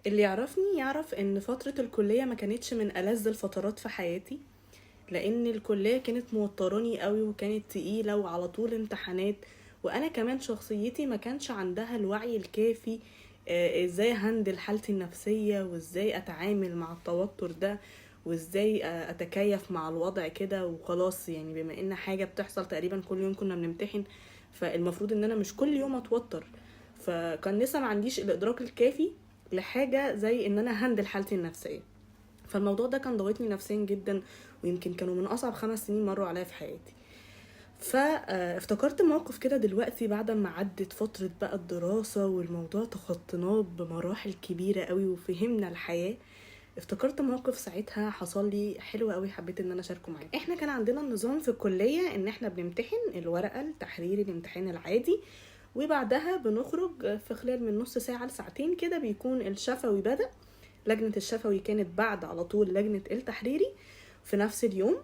اللي يعرفني يعرف ان فترة الكلية ما كانتش من ألذ الفترات في حياتي، لان الكلية كانت موتراني قوي وكانت تقيلة وعلى طول امتحانات. وانا كمان شخصيتي ما كانش عندها الوعي الكافي، ازاي هندل حالتي النفسية وازاي اتعامل مع التوتر ده، وازاي اتكيف مع الوضع كده وخلاص. يعني بما ان حاجة بتحصل تقريبا كل يوم كنا بنمتحن، فالمفروض ان انا مش كل يوم اتوتر. فكان لسه ما عنديش الادراك الكافي لحاجة زي ان انا هندل حالتي النفسية. فالموضوع ده كان ضاغطني نفسيا جدا، ويمكن كانوا من اصعب 5 سنين مروا عليا في حياتي. فافتكرت موقف كده دلوقتي بعد ما عدت فترة بقى الدراسة والموضوع تخطيناه بمراحل كبيرة قوي وفهمنا الحياة. افتكرت موقف ساعتها حصل لي حلو قوي، حبيت ان انا اشاركه معاكم. احنا كان عندنا النظام في الكلية ان احنا بنمتحن الورقة التحريري، الامتحان العادي، وبعدها بنخرج في خلال من نص ساعة لساعتين كده بيكون الشفوي بدأ. لجنة الشفوي كانت بعد على طول لجنة التحريري في نفس اليوم.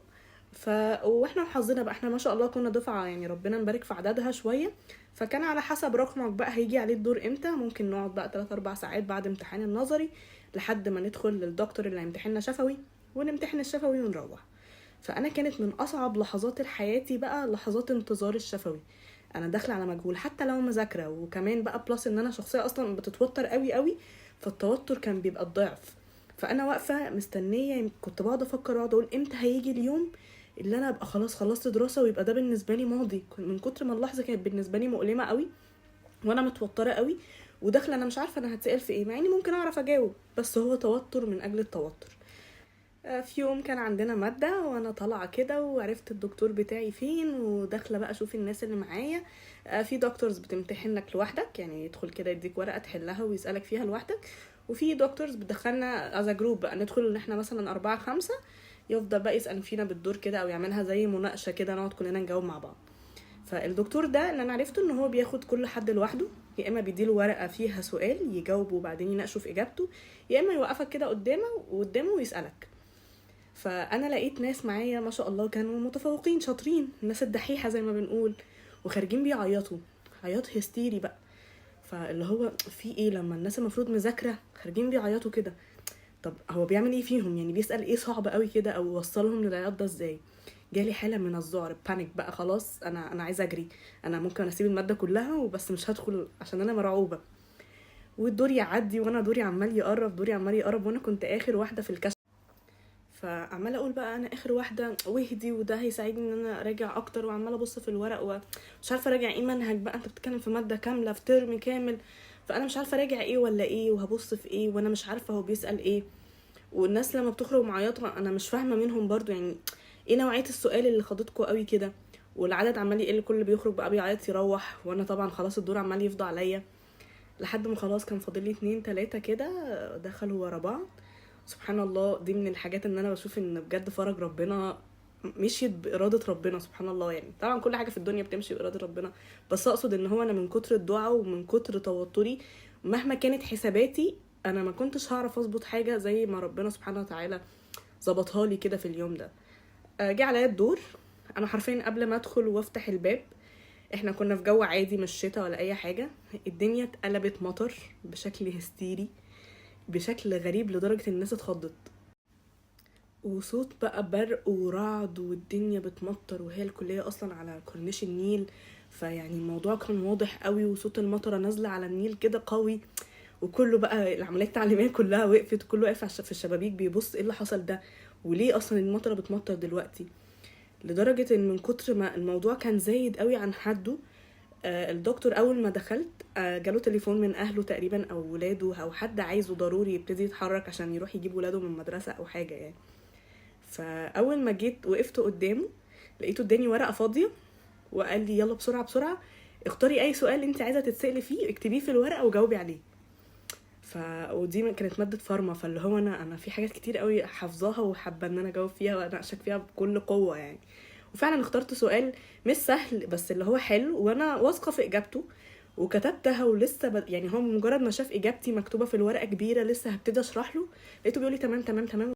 واحنا وحظنا بقى، احنا ما شاء الله كنا دفعة يعني ربنا مبارك في عددها شوية، فكان على حسب رقمك بقى هيجي عليه الدور امتى. ممكن نقعد بقى 3-4 ساعات بعد امتحان النظري لحد ما ندخل للدكتور اللي هيمتحننا شفوي، ونمتحن الشفوي ونروح. فانا كانت من اصعب لحظات حياتي بقى لحظات انتظار الشفوي. انا داخله على مجهول حتى لو مذاكره، وكمان بقى بلس ان انا شخصيه اصلا بتتوتر قوي قوي، فالتوتر كان بيبقى الضعف. فانا واقفه مستنيه، كنت بقعد افكر واقعد اقول امتى هيجي اليوم اللي انا ابقى خلاص خلصت دراسه ويبقى ده بالنسبه لي ماضي. من كتر ما اللحظه كانت بالنسبه لي مؤلمه قوي، وانا متوتره قوي وداخله انا مش عارفه انا هتسال في ايه، مع اني ممكن اعرف اجاوب، بس هو توتر من اجل التوتر. في يوم كان عندنا مادة وانا طالعة كده وعرفت الدكتور بتاعي فين، وداخلة بقى اشوف الناس اللي معايا. في دكتورز بتمتحنك لوحدك، يعني يدخل كده يديك ورقة تحلها ويسألك فيها لوحدك. وفي دكتورز بتدخلنا از جروب بقى، ندخل ان احنا مثلا 4-5، يفضل بقى يسأل فينا بالدور كده او يعملها زي مناقشة كده، نقعد كلنا نجاوب مع بعض. فالدكتور ده اللي انا عرفته ان هو بياخد كل حد لوحده، يا اما بيديله ورقة فيها سؤال يجاوبه وبعدين يناقشه في اجابته، يا اما يوقفك كده قدامه ويسألك. فانا لقيت ناس معايا ما شاء الله كانوا متفوقين شاطرين، الناس الدحيحه زي ما بنقول، وخارجين بيعيطوا عياط هستيري بقى. فاللي هو في ايه لما الناس المفروض مذاكره خارجين بيعيطوا كده؟ طب هو بيعمل ايه فيهم؟ يعني بيسال ايه صعب قوي كده او وصلهم للعياط ده ازاي؟ جالي حاله من الذعر، بانيك بقى، خلاص انا عايزه اجري. انا ممكن اسيب الماده كلها وبس مش هدخل عشان انا مرعوبه. والدور يعدي وانا دوري عمال يقرب، دوري عمال يقرب، وانا كنت اخر واحده في الكشف. فعماله اقول بقى انا اخر واحده واهدي وده هيساعدني ان انا اراجع اكتر، وعماله ابص في الورق ومش عارفه اراجع ايه منهج بقى، انت بتتكلم في ماده كامله في ترم كامل، فانا مش عارفه اراجع ايه ولا ايه وهبص في ايه وانا مش عارفه هو بيسال ايه. والناس لما بتخرج معيطه انا مش فاهمه منهم برضو، يعني ايه نوعيه السؤال اللي خدتكوا قوي كده؟ والعدد عمال يقل، كل اللي بيخرج بقى بيعيط يروح، وانا طبعا خلاص الدور عمال يفضى عليا. لحد ما خلاص كان فاضل لي 2-3 كده دخلوا ورا بعض. سبحان الله، دي من الحاجات ان انا بشوف ان بجد فرج ربنا مشيت بإرادة ربنا سبحان الله. يعني طبعا كل حاجة في الدنيا بتمشي بإرادة ربنا، بس اقصد ان هو انا من كتر الدعاء ومن كتر توتري مهما كانت حساباتي انا ما كنتش هعرف اظبط حاجة زي ما ربنا سبحانه وتعالى ظبطها لي كده في اليوم ده. جه عليا الدور. انا حرفيا قبل ما ادخل وافتح الباب، احنا كنا في جو عادي مش شتا ولا اي حاجة، الدنيا اتقلبت مطر بشكل هستيري، بشكل غريب لدرجة ان الناس اتخضت. وصوت بقى برق ورعد والدنيا بتمطر، وهي الكلية اصلا على كورنيش النيل، فيعني الموضوع كان واضح قوي، وصوت المطرة نازلة على النيل كده قوي. وكله بقى العمليات التعليمية كلها وقفت، كله واقف في الشبابيك بيبص ايه اللي حصل ده، وليه اصلا المطرة بتمطر دلوقتي. لدرجة ان من كتر ما الموضوع كان زايد قوي عن حده، الدكتور اول ما دخلت جاله تليفون من اهله تقريبا او ولاده او حد عايزه ضروري يبتدي يتحرك عشان يروح يجيب ولاده من المدرسة او حاجة يعني. فاول ما جيت وقفت قدامه لقيته اداني ورقه فاضيه وقال لي يلا بسرعه بسرعه اختاري اي سؤال انت عايزه تتسالي فيه اكتبيه في الورقه وجاوبي عليه. ودي كانت ماده فارما، فاللي هو انا في حاجات كتير قوي حافظاها وحابه ان انا اجاوب فيها واناقشك فيها بكل قوه يعني. وفعلا اخترت سؤال مش سهل بس اللي هو حلو وانا واثقه في اجابته، وكتبتها ولسه يعني هو مجرد ما شاف اجابتي مكتوبه في الورقه كبيره لسه هبتدي اشرح له، لقيته بيقول لي تمام تمام تمام.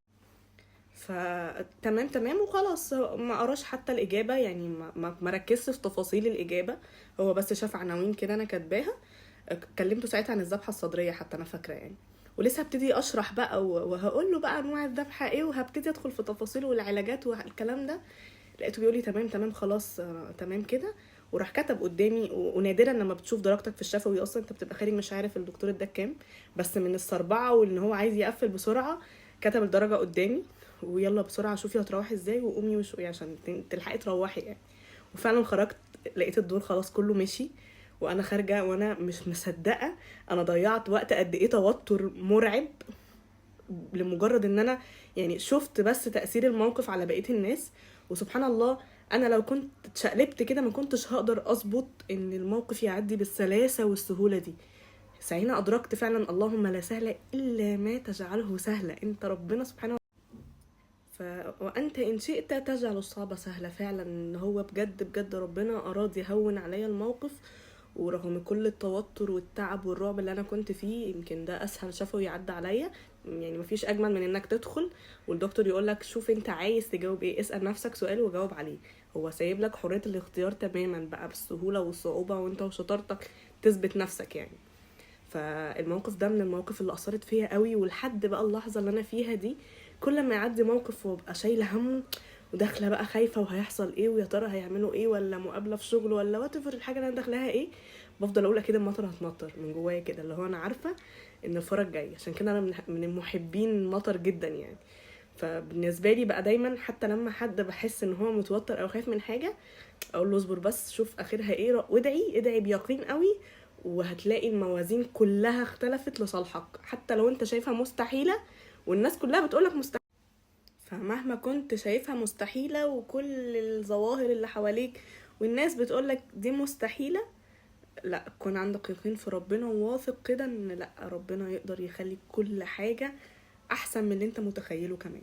فتمام تمام وخلاص، ما قراش حتى الاجابه، يعني ما ركزش في تفاصيل الاجابه، هو بس شاف عناوين كده انا كاتباها. كلمته ساعتها عن الذبحه الصدريه حتى انا فاكره يعني. ولسه هبتدي اشرح بقى وهقول له بقى انواع الذبحه ايه، وهبتدي ادخل في تفاصيل والعلاجات والكلام ده. لقيته بيقول لي تمام تمام خلاص تمام كده. وراح كتب قدامي، ونادرا لما بتشوف درجتك في الشفوي اصلا انت بتبقى خارج مش عارف الدكتور اداك كام، بس من السربعه وان هو عايز يقفل بسرعه كتب الدرجه قدامي. ويلا بسرعه شوفي هتروحي ازاي وقومي وشوي عشان تلحقي تروحي يعني. وفعلا خرجت لقيت الدور خلاص كله مشي، وانا خارجه وانا مش مصدقه انا ضيعت وقت قد ايه توتر مرعب لمجرد ان انا يعني شفت بس تأثير الموقف على بقية الناس. وسبحان الله انا لو كنت اتشقلبت كده ما كنتش هقدر اظبط ان الموقف يعدي بالسلاسة والسهولة دي. ساعتها ادركت فعلا اللهم لا سهل الا ما تجعله سهلا، انت ربنا سبحانه وانت ان شئت تجعل الصعب سهلا. فعلا ان هو بجد بجد ربنا اراد يهون عليا الموقف. ورغم كل التوتر والتعب والرعب اللي انا كنت فيه، يمكن ده اسهل شفوي يعدي عليا. يعني مفيش اجمل من انك تدخل والدكتور يقولك شوف انت عايز تجاوب ايه، اسأل نفسك سؤال وجاوب عليه. هو سايب لك حرية الاختيار تماما بقى بالسهولة والصعوبة، وانت وشطارتك تثبت نفسك يعني. فالموقف ده من المواقف اللي اثرت فيا قوي، ولحد بقى اللحظه اللي انا فيها دي كل ما يعدي موقف وابقى شايله همه وداخله بقى خايفه وهيحصل ايه ويا ترى هيعملوا ايه، ولا مقابله في شغل ولا واتفر الحاجه اللي انا داخلاها ايه، بفضل اقول اكيد المطر هتمطر من جوايا كده، اللي هو انا عارفه ان الفرج جاي. عشان كده انا من محبين المطر جدا يعني. فبالنسبه لي بقى دايما حتى لما حد بحس ان هو متوتر او خايف من حاجه اقول له اصبر بس شوف اخرها ايه، وادعي ادعي بيقين قوي وهتلاقي الموازين كلها اختلفت لصالحك. حتى لو انت شايفها مستحيلة والناس كلها بتقولك مستحيلة، فمهما كنت شايفها مستحيلة وكل الظواهر اللي حواليك والناس بتقولك دي مستحيلة، لا كون عندك يقين في ربنا وواثق كده ان لا ربنا يقدر يخلي كل حاجة احسن من اللي انت متخيله كمان.